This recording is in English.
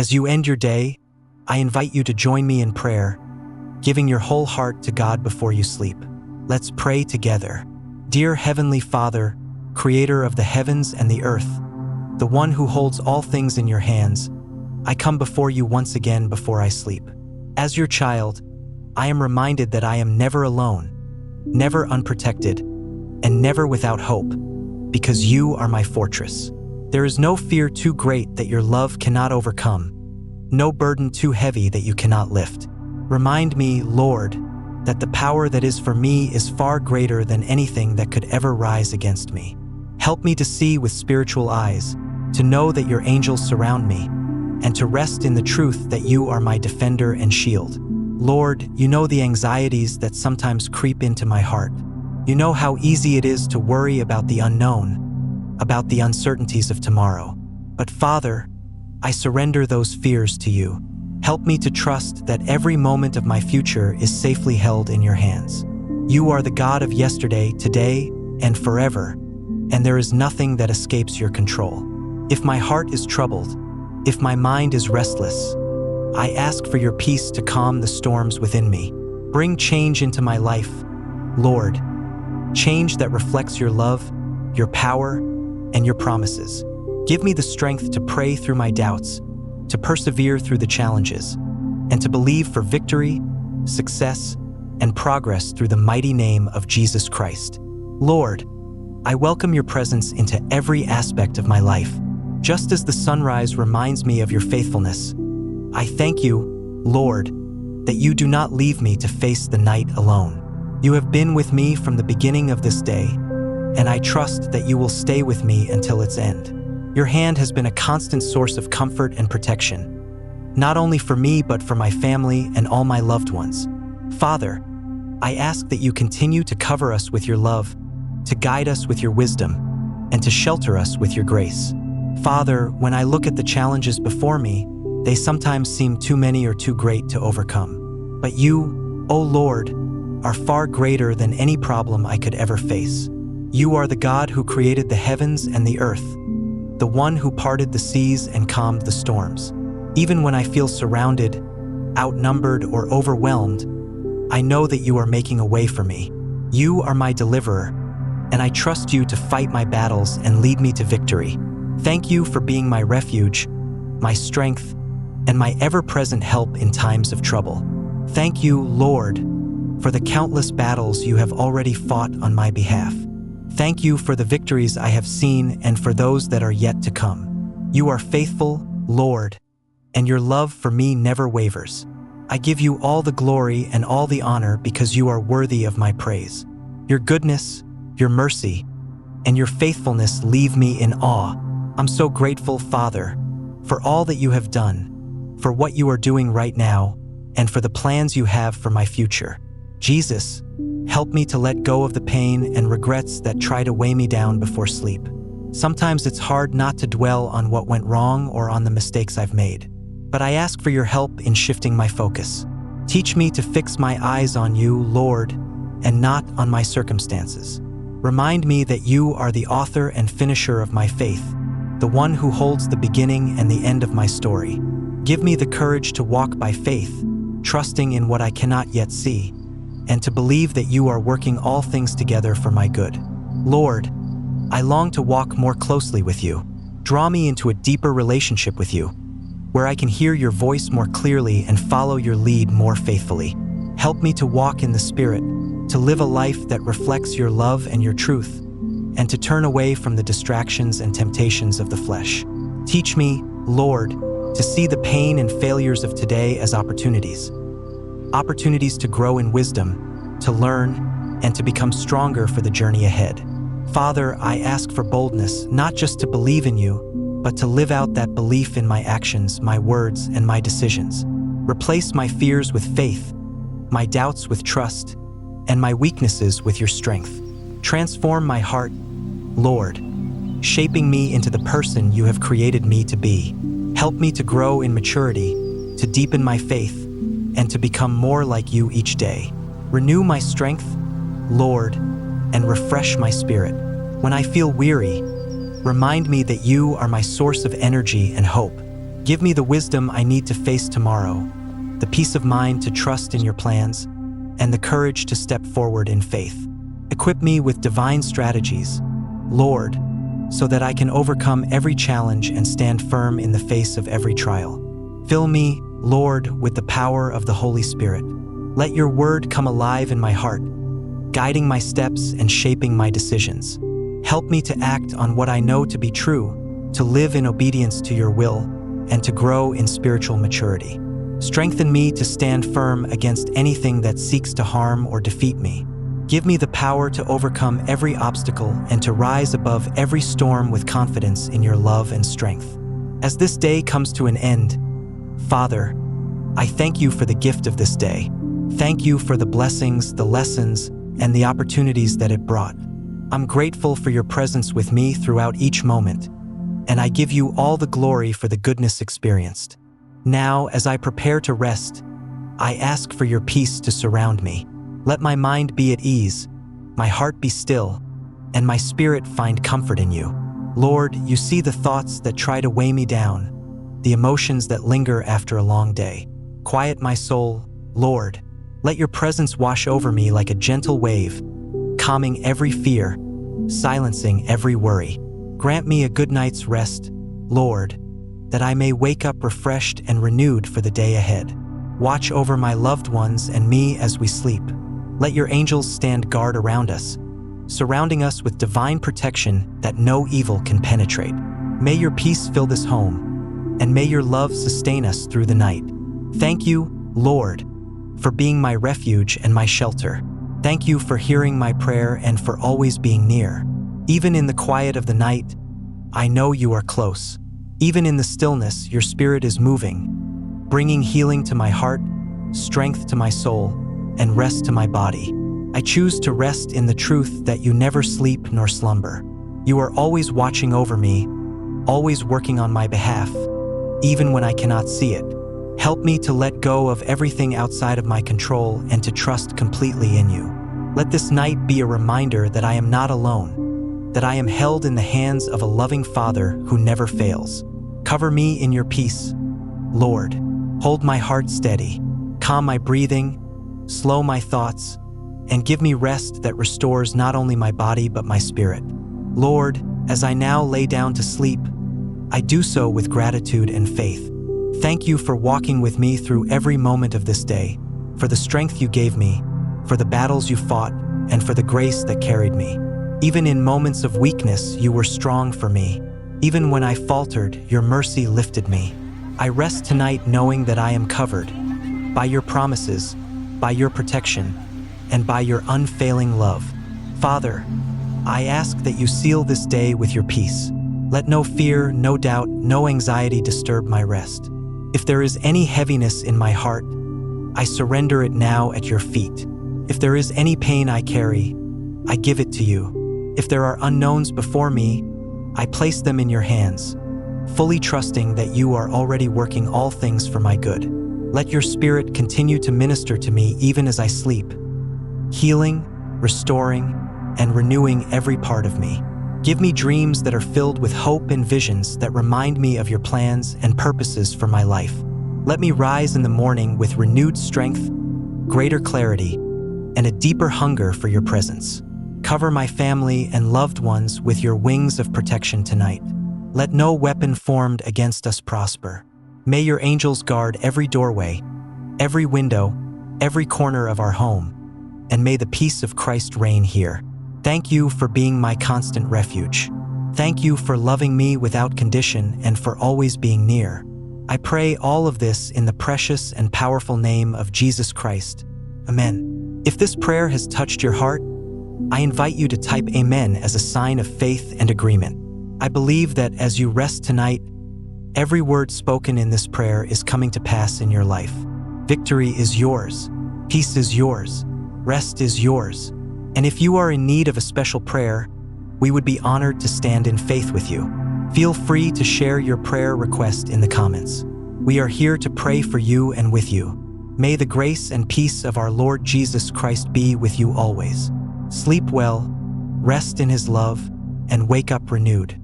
As you end your day, I invite you to join me in prayer, giving your whole heart to God before you sleep. Let's pray together. Dear Heavenly Father, Creator of the heavens and the earth, the one who holds all things in your hands, I come before you once again before I sleep. As your child, I am reminded that I am never alone, never unprotected, and never without hope, because you are my fortress. There is no fear too great that your love cannot overcome, no burden too heavy that you cannot lift. Remind me, Lord, that the power that is for me is far greater than anything that could ever rise against me. Help me to see with spiritual eyes, to know that your angels surround me, and to rest in the truth that you are my defender and shield. Lord, you know the anxieties that sometimes creep into my heart. You know how easy it is to worry about the unknown, about the uncertainties of tomorrow. But Father, I surrender those fears to you. Help me to trust that every moment of my future is safely held in your hands. You are the God of yesterday, today, and forever, and there is nothing that escapes your control. If my heart is troubled, if my mind is restless, I ask for your peace to calm the storms within me. Bring change into my life, Lord, change that reflects your love, your power, and your promises. Give me the strength to pray through my doubts, to persevere through the challenges, and to believe for victory, success, and progress through the mighty name of Jesus Christ. Lord, I welcome your presence into every aspect of my life. Just as the sunrise reminds me of your faithfulness, I thank you, Lord, that you do not leave me to face the night alone. You have been with me from the beginning of this day, and I trust that you will stay with me until its end. Your hand has been a constant source of comfort and protection, not only for me but for my family and all my loved ones. Father, I ask that you continue to cover us with your love, to guide us with your wisdom, and to shelter us with your grace. Father, when I look at the challenges before me, they sometimes seem too many or too great to overcome. But you, O Lord, are far greater than any problem I could ever face. You are the God who created the heavens and the earth, the one who parted the seas and calmed the storms. Even when I feel surrounded, outnumbered, or overwhelmed, I know that you are making a way for me. You are my deliverer, and I trust you to fight my battles and lead me to victory. Thank you for being my refuge, my strength, and my ever-present help in times of trouble. Thank you, Lord, for the countless battles you have already fought on my behalf. Thank you for the victories I have seen and for those that are yet to come. You are faithful, Lord, and your love for me never wavers. I give you all the glory and all the honor because you are worthy of my praise. Your goodness, your mercy, and your faithfulness leave me in awe. I'm so grateful, Father, for all that you have done, for what you are doing right now, and for the plans you have for my future. Jesus, help me to let go of the pain and regrets that try to weigh me down before sleep. Sometimes it's hard not to dwell on what went wrong or on the mistakes I've made, but I ask for your help in shifting my focus. Teach me to fix my eyes on you, Lord, and not on my circumstances. Remind me that you are the author and finisher of my faith, the one who holds the beginning and the end of my story. Give me the courage to walk by faith, trusting in what I cannot yet see, and to believe that you are working all things together for my good. Lord, I long to walk more closely with you. Draw me into a deeper relationship with you, where I can hear your voice more clearly and follow your lead more faithfully. Help me to walk in the Spirit, to live a life that reflects your love and your truth, and to turn away from the distractions and temptations of the flesh. Teach me, Lord, to see the pain and failures of today as opportunities to grow in wisdom, to learn, and to become stronger for the journey ahead. Father, I ask for boldness, not just to believe in you, but to live out that belief in my actions, my words, and my decisions. Replace my fears with faith, my doubts with trust, and my weaknesses with your strength. Transform my heart, Lord, shaping me into the person you have created me to be. Help me to grow in maturity, to deepen my faith, and to become more like you each day. Renew my strength, Lord, and refresh my spirit. When I feel weary, remind me that you are my source of energy and hope. Give me the wisdom I need to face tomorrow, the peace of mind to trust in your plans, and the courage to step forward in faith. Equip me with divine strategies, Lord, so that I can overcome every challenge and stand firm in the face of every trial. Fill me, Lord, with the power of the Holy Spirit. Let your word come alive in my heart, guiding my steps and shaping my decisions. Help me to act on what I know to be true, to live in obedience to your will, and to grow in spiritual maturity. Strengthen me to stand firm against anything that seeks to harm or defeat me. Give me the power to overcome every obstacle and to rise above every storm with confidence in your love and strength. As this day comes to an end, Father, I thank you for the gift of this day. Thank you for the blessings, the lessons, and the opportunities that it brought. I'm grateful for your presence with me throughout each moment, and I give you all the glory for the goodness experienced. Now, as I prepare to rest, I ask for your peace to surround me. Let my mind be at ease, my heart be still, and my spirit find comfort in you. Lord, you see the thoughts that try to weigh me down, the emotions that linger after a long day. Quiet my soul, Lord. Let your presence wash over me like a gentle wave, calming every fear, silencing every worry. Grant me a good night's rest, Lord, that I may wake up refreshed and renewed for the day ahead. Watch over my loved ones and me as we sleep. Let your angels stand guard around us, surrounding us with divine protection that no evil can penetrate. May your peace fill this home, and may your love sustain us through the night. Thank you, Lord, for being my refuge and my shelter. Thank you for hearing my prayer and for always being near. Even in the quiet of the night, I know you are close. Even in the stillness, your spirit is moving, bringing healing to my heart, strength to my soul, and rest to my body. I choose to rest in the truth that you never sleep nor slumber. You are always watching over me, always working on my behalf, even when I cannot see it. Help me to let go of everything outside of my control and to trust completely in you. Let this night be a reminder that I am not alone, that I am held in the hands of a loving Father who never fails. Cover me in your peace, Lord. Hold my heart steady, calm my breathing, slow my thoughts, and give me rest that restores not only my body but my spirit. Lord, as I now lay down to sleep, I do so with gratitude and faith. Thank you for walking with me through every moment of this day, for the strength you gave me, for the battles you fought, and for the grace that carried me. Even in moments of weakness, you were strong for me. Even when I faltered, your mercy lifted me. I rest tonight knowing that I am covered by your promises, by your protection, and by your unfailing love. Father, I ask that you seal this day with your peace. Let no fear, no doubt, no anxiety disturb my rest. If there is any heaviness in my heart, I surrender it now at your feet. If there is any pain I carry, I give it to you. If there are unknowns before me, I place them in your hands, fully trusting that you are already working all things for my good. Let your spirit continue to minister to me even as I sleep, healing, restoring, and renewing every part of me. Give me dreams that are filled with hope and visions that remind me of your plans and purposes for my life. Let me rise in the morning with renewed strength, greater clarity, and a deeper hunger for your presence. Cover my family and loved ones with your wings of protection tonight. Let no weapon formed against us prosper. May your angels guard every doorway, every window, every corner of our home, and may the peace of Christ reign here. Thank you for being my constant refuge. Thank you for loving me without condition and for always being near. I pray all of this in the precious and powerful name of Jesus Christ. Amen. If this prayer has touched your heart, I invite you to type Amen as a sign of faith and agreement. I believe that as you rest tonight, every word spoken in this prayer is coming to pass in your life. Victory is yours. Peace is yours. Rest is yours. And if you are in need of a special prayer, we would be honored to stand in faith with you. Feel free to share your prayer request in the comments. We are here to pray for you and with you. May the grace and peace of our Lord Jesus Christ be with you always. Sleep well, rest in His love, and wake up renewed.